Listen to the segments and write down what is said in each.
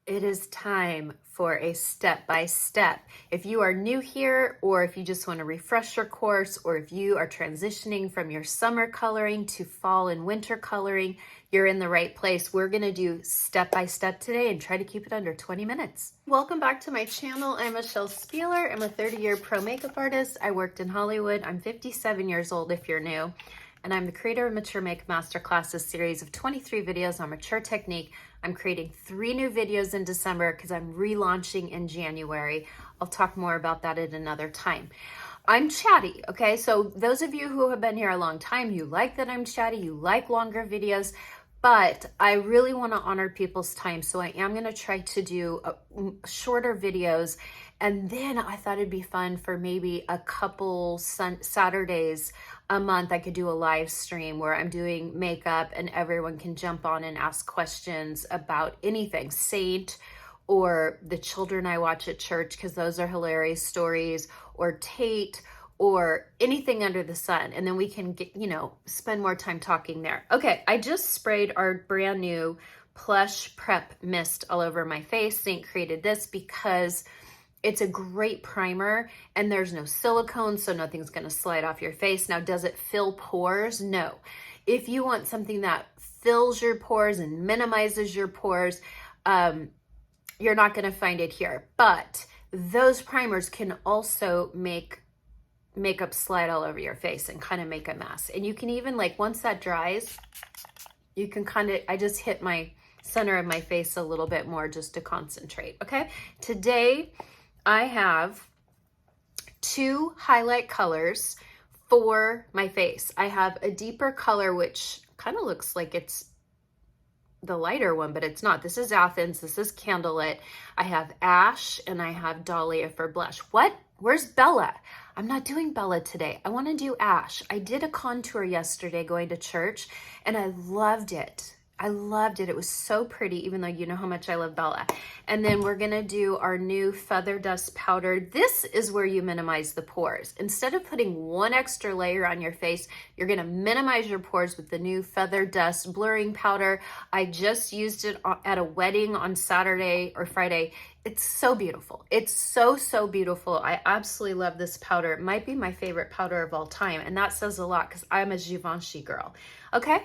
It is time for a step-by-step. If you are new here, or if you just want to refresh your course, or if you are transitioning from your summer coloring to fall and winter coloring, you're in the right place. We're going to do step-by-step today and try to keep it under 20 minutes. Welcome back to my channel. I'm Michelle Spieler. I'm a 30-year pro makeup artist. I worked in Hollywood. I'm 57 years old if you're new. And I'm the creator of Mature Makeup Masterclasses series of 23 videos on mature technique. I'm creating 3 new videos in December because I'm relaunching in January. I'll talk more about that at another time. I'm chatty, okay? So those of you who have been here a long time, you like that I'm chatty, you like longer videos, but I really want to honor people's time. So I am going to try to do shorter videos. And then I thought it'd be fun for maybe a couple Saturdays a month. I could do a live stream where I'm doing makeup and everyone can jump on and ask questions about anything, Seint, or the children I watch at church, because those are hilarious stories, or Tate, or anything under the sun. And then we can get, spend more time talking there. Okay, I just sprayed our brand new Plush Prep Mist all over my face. Seint created this because it's a great primer and there's no silicone, so nothing's gonna slide off your face. Now, does it fill pores? No. If you want something that fills your pores and minimizes your pores, you're not gonna find it here. But those primers can also make makeup slide all over your face and kind of make a mess. And you can even, like, once that dries, you can I just hit my center of my face a little bit more just to concentrate, okay? Today, I have 2 highlight colors for my face. I have a deeper color, which kind of looks like it's the lighter one, but it's not. This is Athens. This is Candlelit. I have Ash and I have Dahlia for blush. What? Where's Bella? I'm not doing Bella today. I want to do Ash. I did a contour yesterday going to church and I loved it. I loved it. It was so pretty, even though you know how much I love Bella. And then we're going to do our new Feather Dust Powder. This is where you minimize the pores. Instead of putting one extra layer on your face, you're going to minimize your pores with the new Feather Dust Blurring Powder. I just used it at a wedding on Saturday or Friday. It's so beautiful. It's so, so beautiful. I absolutely love this powder. It might be my favorite powder of all time. And that says a lot because I'm a Givenchy girl. Okay?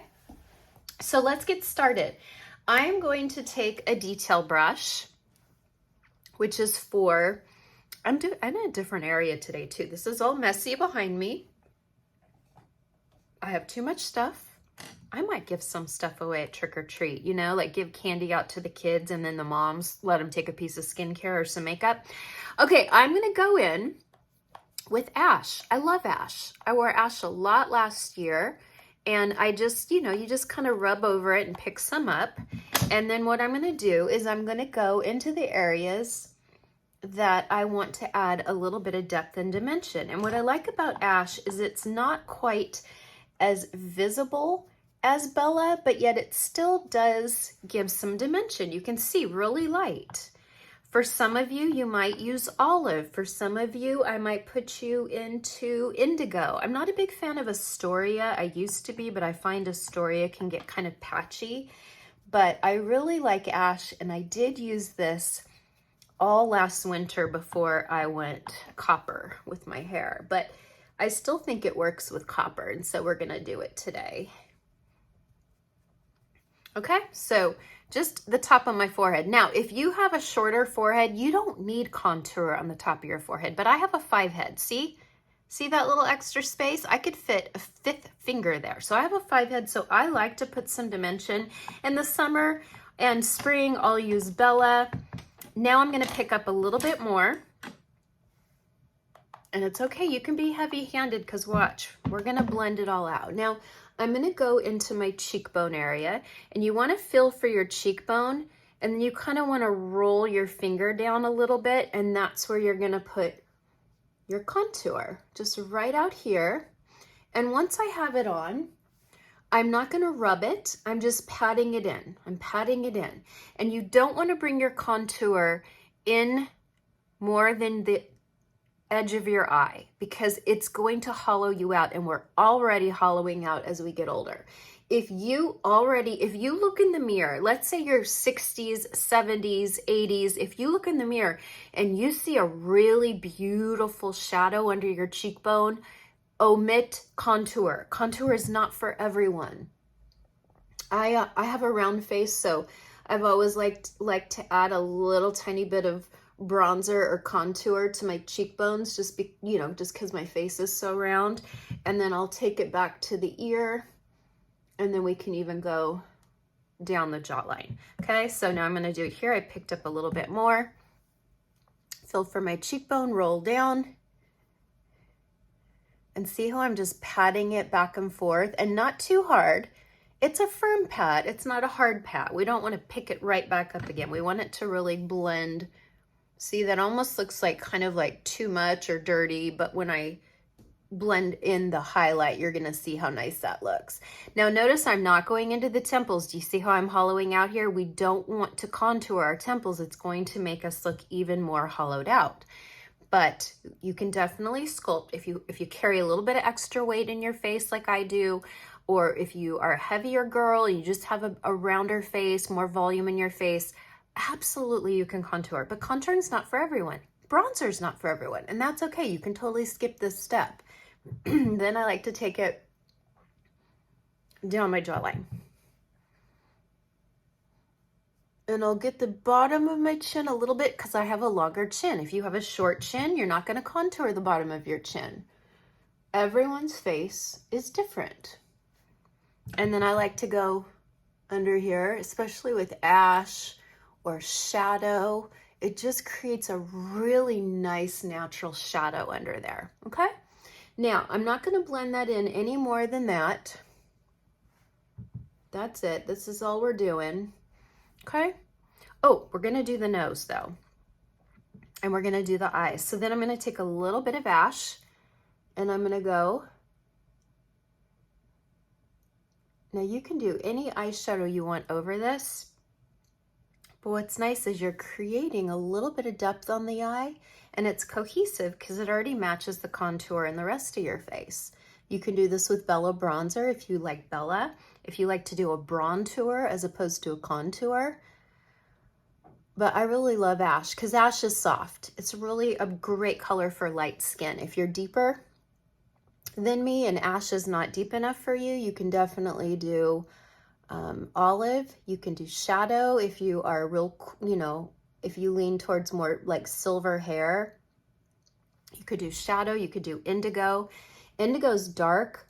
So let's get started. I'm going to take a detail brush, which is for, I'm in a different area today too. This is all messy behind me. I have too much stuff. I might give some stuff away at trick or treat, like give candy out to the kids and then the moms let them take a piece of skincare or some makeup. Okay, I'm gonna go in with Ash. I love Ash. I wore Ash a lot last year. And I just, you just kind of rub over it and pick some up. And then what I'm going to do is I'm going to go into the areas that I want to add a little bit of depth and dimension. And what I like about Ash is it's not quite as visible as Bella, but yet it still does give some dimension. You can see really light. For some of you, you might use olive. For some of you, I might put you into indigo. I'm not a big fan of Astoria. I used to be, but I find Astoria can get kind of patchy. But I really like Ash, and I did use this all last winter before I went copper with my hair. But I still think it works with copper, and so we're gonna do it today. Okay, so just the top of my forehead. Now, if you have a shorter forehead, you don't need contour on the top of your forehead, but I have a 5 head. See that little extra space? I could fit a 5th finger there. So I have a 5 head, so I like to put some dimension. In the summer and spring, I'll use Bella. Now I'm gonna pick up a little bit more. And it's okay, you can be heavy-handed because watch, we're gonna blend it all out. Now, I'm gonna go into my cheekbone area, and you wanna feel for your cheekbone, and then you kinda wanna roll your finger down a little bit, and that's where you're gonna put your contour, just right out here. And once I have it on, I'm not gonna rub it, I'm just patting it in. I'm patting it in. And you don't wanna bring your contour in more than the edge of your eye because it's going to hollow you out, and we're already hollowing out as we get older. if you look in the mirror, let's say you're 60s, 70s, 80s, if you look in the mirror and you see a really beautiful shadow under your cheekbone, omit contour. Contour is not for everyone. I have a round face, so I've always liked to add a little tiny bit of bronzer or contour to my cheekbones, just because my face is so round. And then I'll take it back to the ear, and then we can even go down the jawline. Okay, so now I'm going to do it here. I picked up a little bit more. Fill for my cheekbone, roll down. And see how I'm just patting it back and forth, and not too hard. It's a firm pat. It's not a hard pat. We don't want to pick it right back up again. We want it to really blend. See, that almost looks like kind of like too much or dirty, but when I blend in the highlight, you're going to see how nice that looks. Now notice I'm not going into the temples. Do you see how I'm hollowing out here? We don't want to contour our temples. It's going to make us look even more hollowed out. But you can definitely sculpt if you carry a little bit of extra weight in your face like I do, or if you are a heavier girl, you just have a rounder face, more volume in your face, absolutely you can contour. But contouring is not for everyone. Bronzer is not for everyone, and that's okay. You can totally skip this step. Then I like to take it down my jawline. And I'll get the bottom of my chin a little bit because I have a longer chin. If you have a short chin, you're not going to contour the bottom of your chin. Everyone's face is different. And then I like to go under here, especially with ash or shadow. It just creates a really nice natural shadow under there, okay? Now, I'm not going to blend that in any more than that. That's it. This is all we're doing. Okay. Oh, we're going to do the nose though. And we're going to do the eyes. So then I'm going to take a little bit of ash and I'm going to go. Now you can do any eyeshadow you want over this. But what's nice is you're creating a little bit of depth on the eye, and it's cohesive because it already matches the contour and the rest of your face. You can do this with Bella bronzer if you like Bella. If you like to do a bronzer as opposed to a contour. But I really love ash because ash is soft. It's really a great color for light skin. If you're deeper than me and ash is not deep enough for you, you can definitely do olive. You can do shadow if you are real, if you lean towards more like silver hair. You could do shadow. You could do indigo. Indigo's dark,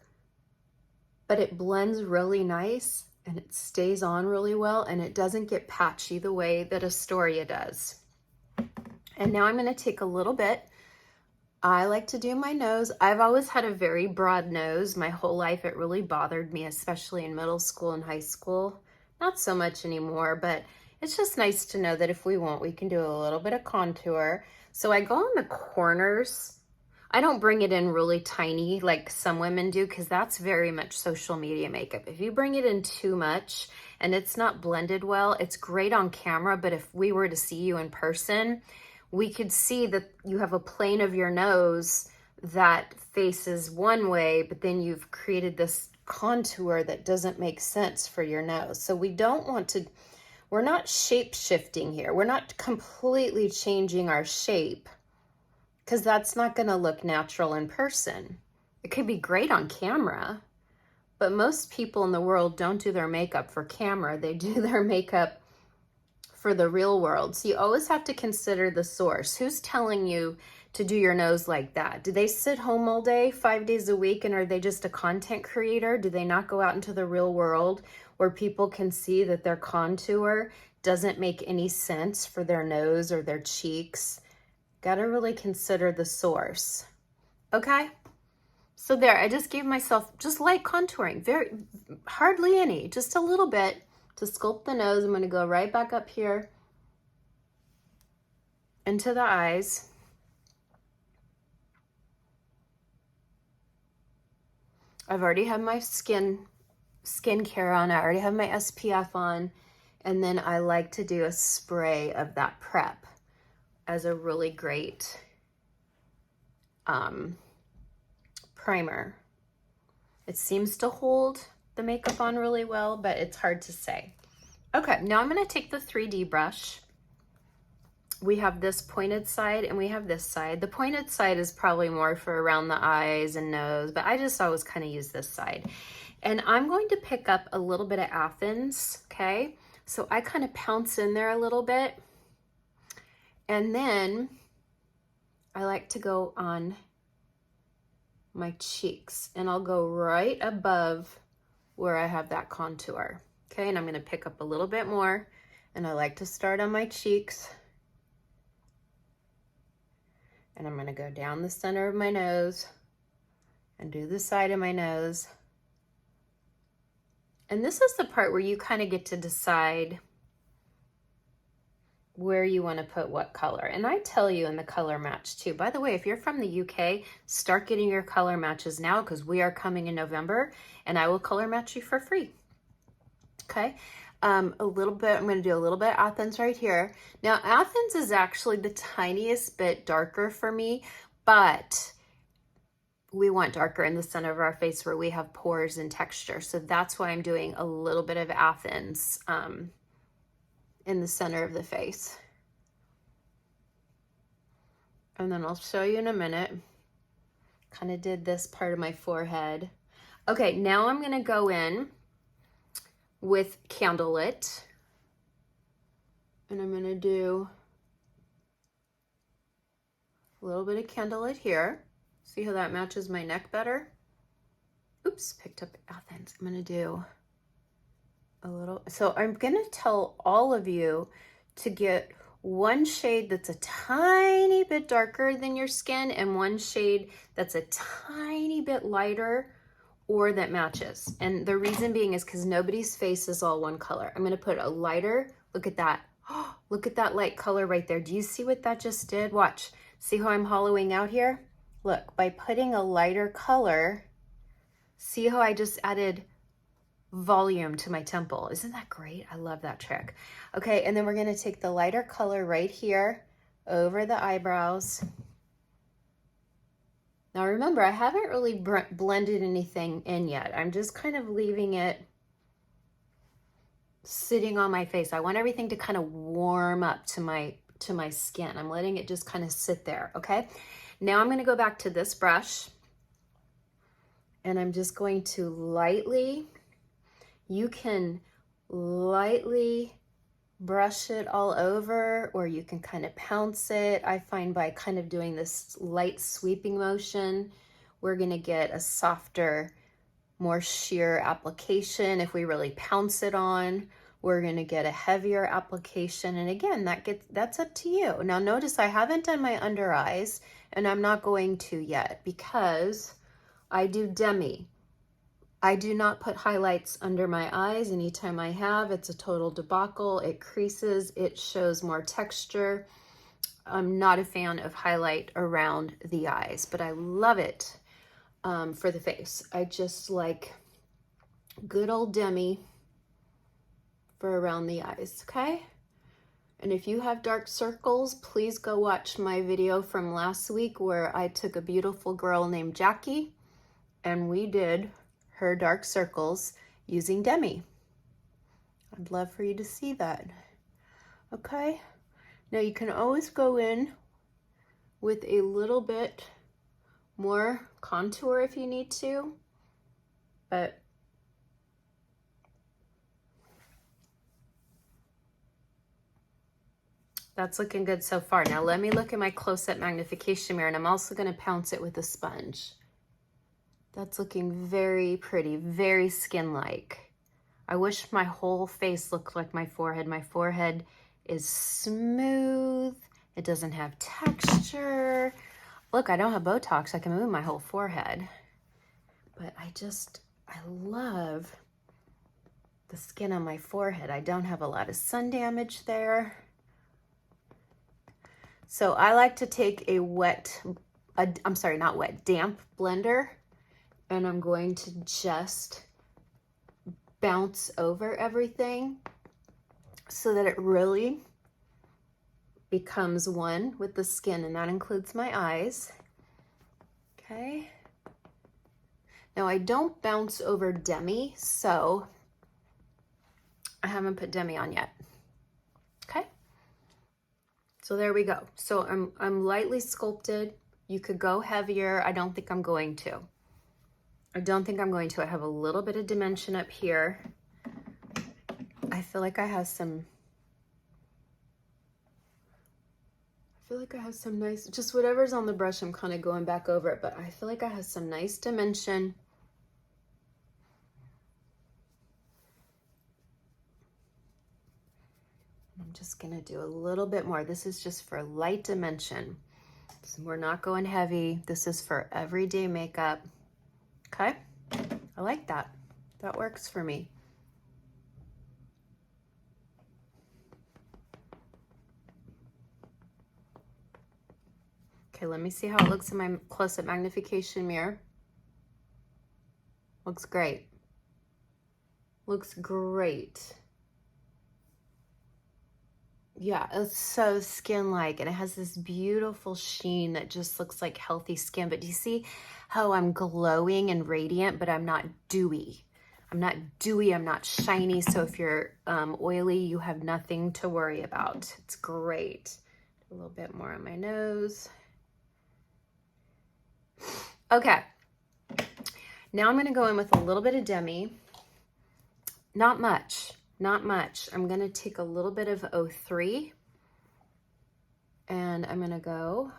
but it blends really nice and it stays on really well and it doesn't get patchy the way that Astoria does. And now I'm going to take a little bit. I like to do my nose. I've always had a very broad nose my whole life. It really bothered me, especially in middle school and high school. Not so much anymore, but it's just nice to know that if we want, we can do a little bit of contour. So I go on the corners. I don't bring it in really tiny like some women do because that's very much social media makeup. If you bring it in too much and it's not blended well, it's great on camera, but if we were to see you in person, we could see that you have a plane of your nose that faces one way, but then you've created this contour that doesn't make sense for your nose. So we don't want to, we're not shape shifting here. We're not completely changing our shape because that's not going to look natural in person. It could be great on camera, but most people in the world don't do their makeup for camera. They do their makeup for the real world. So you always have to consider the source. Who's telling you to do your nose like that? Do they sit home all day, 5 days a week, and are they just a content creator? Do they not go out into the real world where people can see that their contour doesn't make any sense for their nose or their cheeks? Gotta really consider the source. Okay? So there, I just gave myself just light contouring, very hardly any, just a little bit. To sculpt the nose, I'm going to go right back up here into the eyes. I've already had my skincare on. I already have my SPF on. And then I like to do a spray of that prep as a really great primer. It seems to hold the makeup on really well, but it's hard to say. Okay, now I'm gonna take the 3D brush. We have this pointed side and we have this side. The pointed side is probably more for around the eyes and nose, but I just always kind of use this side. And I'm going to pick up a little bit of Athens, okay? So I kind of pounce in there a little bit. And then I like to go on my cheeks, and I'll go right above where I have that contour. Okay, and I'm gonna pick up a little bit more, and I like to start on my cheeks. And I'm gonna go down the center of my nose and do the side of my nose. And this is the part where you kind of get to decide where you want to put what color. And I tell you in the color match too. By the way, if you're from the UK, start getting your color matches now, because we are coming in November and I will color match you for free. Okay, a little bit, I'm going to do a little bit of Athens right here. Now Athens is actually the tiniest bit darker for me, but we want darker in the center of our face where we have pores and texture. So that's why I'm doing a little bit of Athens in the center of the face. And then I'll show you in a minute. Kind of did this part of my forehead. Okay, now I'm gonna go in with Candlelit. And I'm gonna do a little bit of Candlelit here. See how that matches my neck better? Oops, picked up Athens. I'm gonna do a little, so I'm gonna tell all of you to get one shade that's a tiny bit darker than your skin and one shade that's a tiny bit lighter or that matches. And the reason being is because nobody's face is all one color. I'm gonna put a lighter, look at that. Oh, look at that light color right there. Do you see what that just did? Watch, see how I'm hollowing out here? Look, by putting a lighter color, see how I just added volume to my temple. Isn't that great? I love that trick. Okay, and then we're gonna take the lighter color right here over the eyebrows. Now remember, I haven't really blended anything in yet. I'm just kind of leaving it sitting on my face. I want everything to kind of warm up to my skin. I'm letting it just kind of sit there, okay? Now I'm gonna go back to this brush and I'm just going to lightly, you can lightly brush it all over, or you can kind of pounce it. I find by kind of doing this light sweeping motion, we're gonna get a softer, more sheer application. If we really pounce it on, we're gonna get a heavier application. And again, that's up to you. Now notice I haven't done my under eyes, and I'm not going to yet because I do Demi. I do not put highlights under my eyes. Anytime I have, it's a total debacle. It creases, it shows more texture. I'm not a fan of highlight around the eyes, but I love it for the face. I just like good old Demi for around the eyes, okay? And if you have dark circles, please go watch my video from last week where I took a beautiful girl named Jackie and we did her dark circles using Demi. I'd love for you to see that. Okay, now you can always go in with a little bit more contour if you need to, but that's looking good so far. Now let me look at my close-up magnification mirror, and I'm also gonna pounce it with a sponge. That's looking very pretty, very skin-like. I wish my whole face looked like my forehead. My forehead is smooth. It doesn't have texture. Look, I don't have Botox. I can move my whole forehead. But I love the skin on my forehead. I don't have a lot of sun damage there. So I like to take a damp blender, and I'm going to just bounce over everything so that it really becomes one with the skin, and that includes my eyes. Okay. Now I don't bounce over Demi, so I haven't put Demi on yet. Okay. So there we go. So I'm lightly sculpted. You could go heavier. I don't think I'm going to. I have a little bit of dimension up here. I feel like I have some nice, just whatever's on the brush, I'm kind of going back over it, but I feel like I have some nice dimension. I'm just gonna do a little bit more. This is just for light dimension. So we're not going heavy. This is for everyday makeup. Okay, I like that. That works for me. Okay, let me see how it looks in my close-up magnification mirror. Looks great. Looks great. Yeah, it's so skin-like, and it has this beautiful sheen that just looks like healthy skin. But do you see how I'm glowing and radiant, but I'm not dewy? I'm not dewy, I'm not shiny. So if you're oily, you have nothing to worry about. It's great. A little bit more on my nose. Okay, now I'm gonna go in with a little bit of Demi. Not much. I'm gonna take a little bit of 03 and I'm gonna go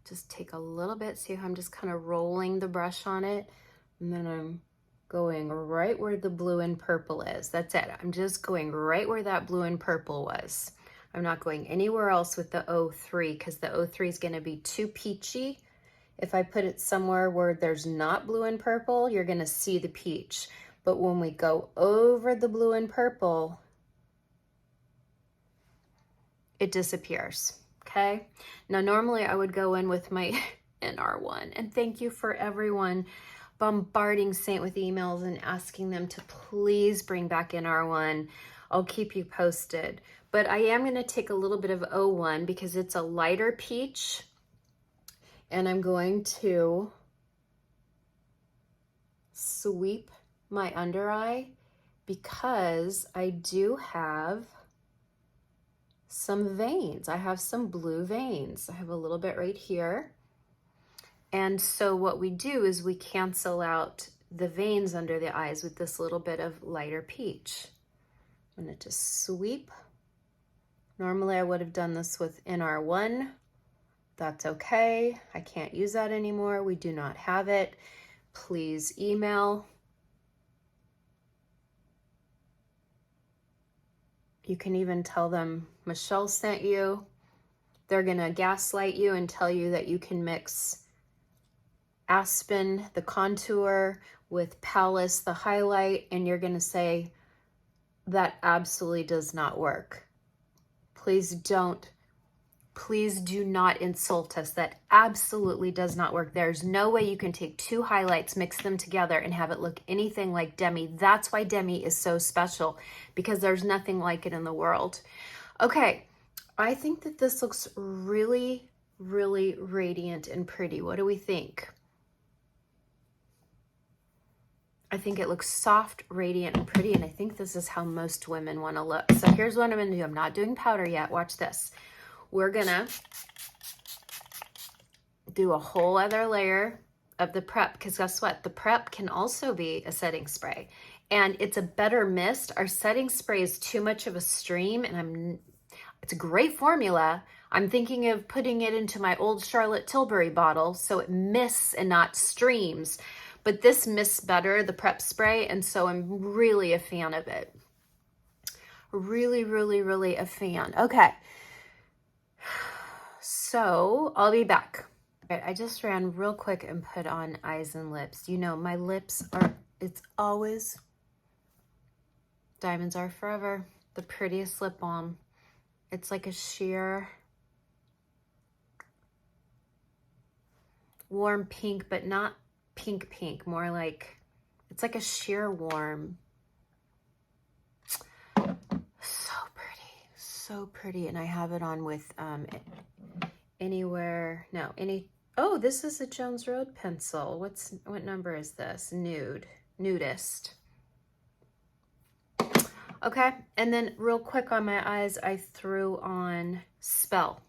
just take a little bit. See how I'm just kind of rolling the brush on it, and then I'm going right where the blue and purple is. That's it. I'm just going right where that blue and purple was. I'm not going anywhere else with the 03 because the 03 is going to be too peachy. If I put it somewhere where there's not blue and purple, you're going to see the peach. But when we go over the blue and purple, it disappears. Okay. Now, normally I would go in with my NR1, and thank you for everyone bombarding Seint with emails and asking them to please bring back NR1. I'll keep you posted. But I am going to take a little bit of 01 because it's a lighter peach, and I'm going to sweep my under eye because I do have some veins. I have some blue veins. I have a little bit right here. And so what we do is we cancel out the veins under the eyes with this little bit of lighter peach. I'm going to just sweep. Normally I would have done this with NR1. That's okay. I can't use that anymore. We do not have it. Please email. You can even tell them Michelle sent you. They're gonna gaslight you and tell you that you can mix Aspen, the contour, with Palace, the highlight, and you're gonna say that absolutely does not work. Please do not insult us. That absolutely does not work. There's no way you can take two highlights, mix them together, and have it look anything like Demi. That's why Demi is so special, because there's nothing like it in the world. Okay, I think that this looks really, really radiant and pretty. What do we think? I think it looks soft, radiant, and pretty, and I think this is how most women want to look. So here's what I'm going to do. I'm not doing powder yet. Watch this. We're going to do a whole other layer of the prep, because guess what? The prep can also be a setting spray, and it's a better mist. Our setting spray is too much of a stream, and it's a great formula. I'm thinking of putting it into my old Charlotte Tilbury bottle so it mists and not streams. But this mists better, the prep spray, and so I'm really a fan of it. Really, really, really a fan. Okay. So I'll be back. All right, I just ran real quick and put on eyes and lips. You know, my lips it's always, Diamonds Are Forever, the prettiest lip balm. It's like a sheer warm pink, but not pink, more like, it's like a sheer warm. So so pretty. And I have it on with anywhere, no, any, oh, this is a Jones Road pencil. What number is this? Nudist. Okay, and then real quick on my eyes, I threw on Spell.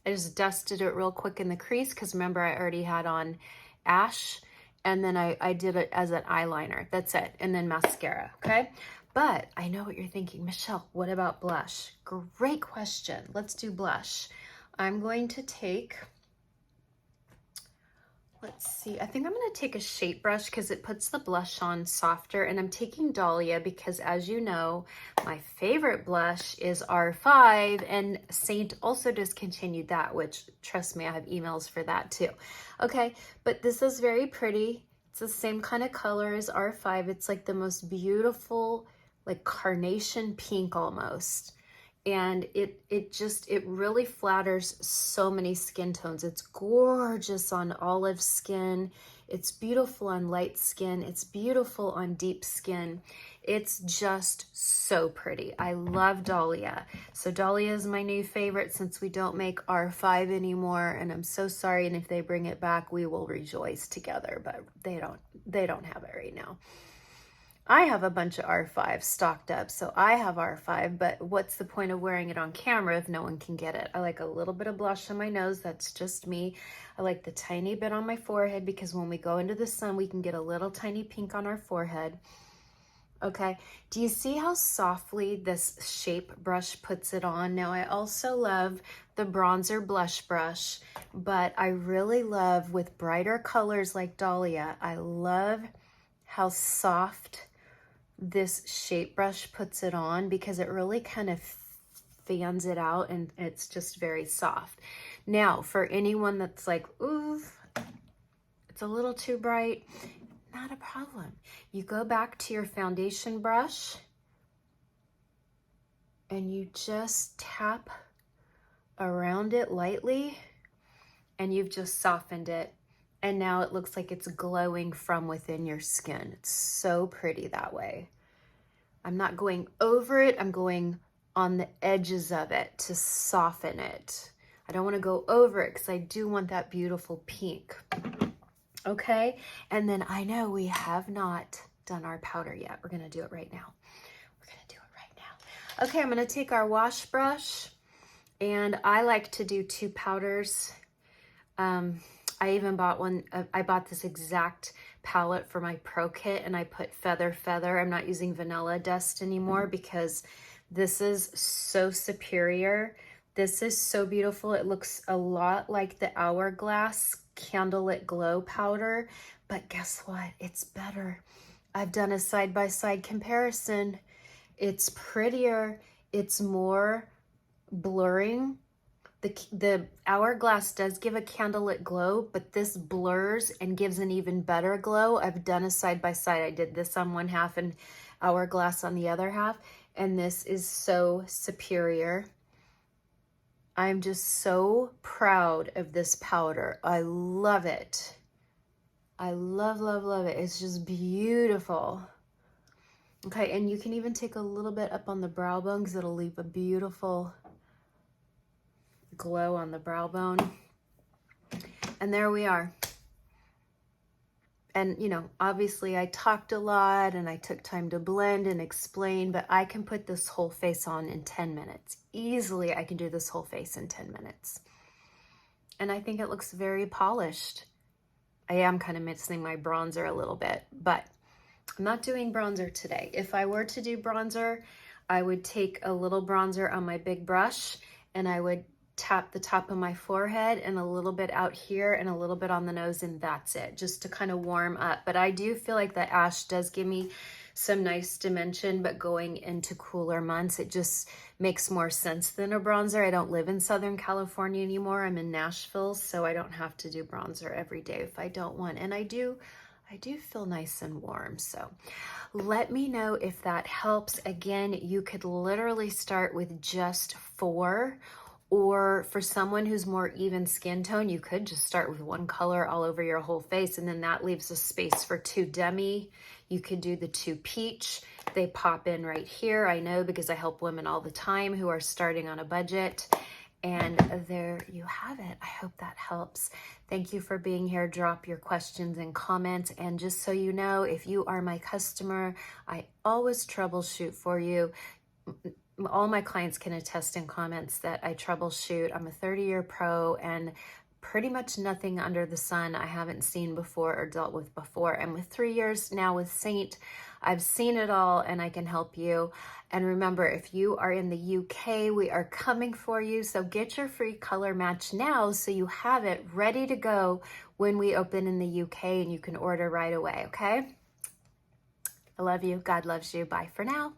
I just dusted it real quick in the crease because remember I already had on Ash, and then I did it as an eyeliner. That's it, and then mascara, okay? But I know what you're thinking, Michelle, what about blush? Great question. Let's do blush. I'm going to take, let's see, I think I'm going to take a shape brush because it puts the blush on softer, and I'm taking Dahlia because, as you know, my favorite blush is R5, and Seint also discontinued that, which, trust me, I have emails for that too. Okay, but this is very pretty. It's the same kind of color as R5. It's like the most beautiful, like carnation pink almost. And it really flatters so many skin tones. It's gorgeous on olive skin. It's beautiful on light skin. It's beautiful on deep skin. It's just so pretty. I love Dahlia. So Dahlia is my new favorite since we don't make R5 anymore, and I'm so sorry. And if they bring it back, we will rejoice together, but they don't have it right now. I have a bunch of R5 stocked up, so I have R5, but what's the point of wearing it on camera if no one can get it? I like a little bit of blush on my nose. That's just me. I like the tiny bit on my forehead because when we go into the sun, we can get a little tiny pink on our forehead. Okay, do you see how softly this shape brush puts it on? Now, I also love the bronzer blush brush, but I really love with brighter colors like Dahlia, I love how soft this shape brush puts it on because it really kind of fans it out and it's just very soft. Now, for anyone that's like, ooh, it's a little too bright, not a problem. You go back to your foundation brush and you just tap around it lightly and you've just softened it. And now it looks like it's glowing from within your skin. It's so pretty that way. I'm not going over it. I'm going on the edges of it to soften it. I don't want to go over it because I do want that beautiful pink. Okay. And then I know we have not done our powder yet. We're going to do it right now. We're going to do it right now. Okay. I'm going to take our wash brush, and I like to do 2 powders. I even bought one, I bought this exact palette for my pro kit, and I put Feather. I'm not using Vanilla Dust anymore because this is so superior. This is so beautiful. It looks a lot like the Hourglass Candlelit Glow powder, but guess what? It's better. I've done a side-by-side comparison. It's prettier. It's more blurring. The Hourglass does give a candlelit glow, but this blurs and gives an even better glow. I've done a side-by-side. I did this on one half and Hourglass on the other half, and this is so superior. I'm just so proud of this powder. I love it. I love, love, love it. It's just beautiful. Okay, and you can even take a little bit up on the brow bone because it'll leave a beautiful glow on the brow bone. And there we are. And you know, obviously I talked a lot and I took time to blend and explain, but I can put this whole face on in 10 minutes. Easily I can do this whole face in 10 minutes. And I think it looks very polished. I am kind of missing my bronzer a little bit, but I'm not doing bronzer today. If I were to do bronzer, I would take a little bronzer on my big brush and I would tap the top of my forehead and a little bit out here and a little bit on the nose, and that's it, just to kind of warm up. But I do feel like the ash does give me some nice dimension, but going into cooler months, it just makes more sense than a bronzer. I don't live in Southern California anymore. I'm in Nashville, so I don't have to do bronzer every day if I don't want. And I do feel nice and warm. So let me know if that helps. Again, you could literally start with just 4, Or for someone who's more even skin tone, you could just start with one color all over your whole face, and then that leaves a space for 2 Demi. You could do the 2 peach. They pop in right here. I know because I help women all the time who are starting on a budget. And there you have it. I hope that helps. Thank you for being here. Drop your questions and comments. And just so you know, if you are my customer, I always troubleshoot for you. All my clients can attest in comments that I troubleshoot. I'm a 30-year pro, and pretty much nothing under the sun I haven't seen before or dealt with before. And with 3 years now with Seint, I've seen it all, and I can help you. And remember, if you are in the UK, we are coming for you. So get your free color match now so you have it ready to go when we open in the UK, and you can order right away, okay? I love you. God loves you. Bye for now.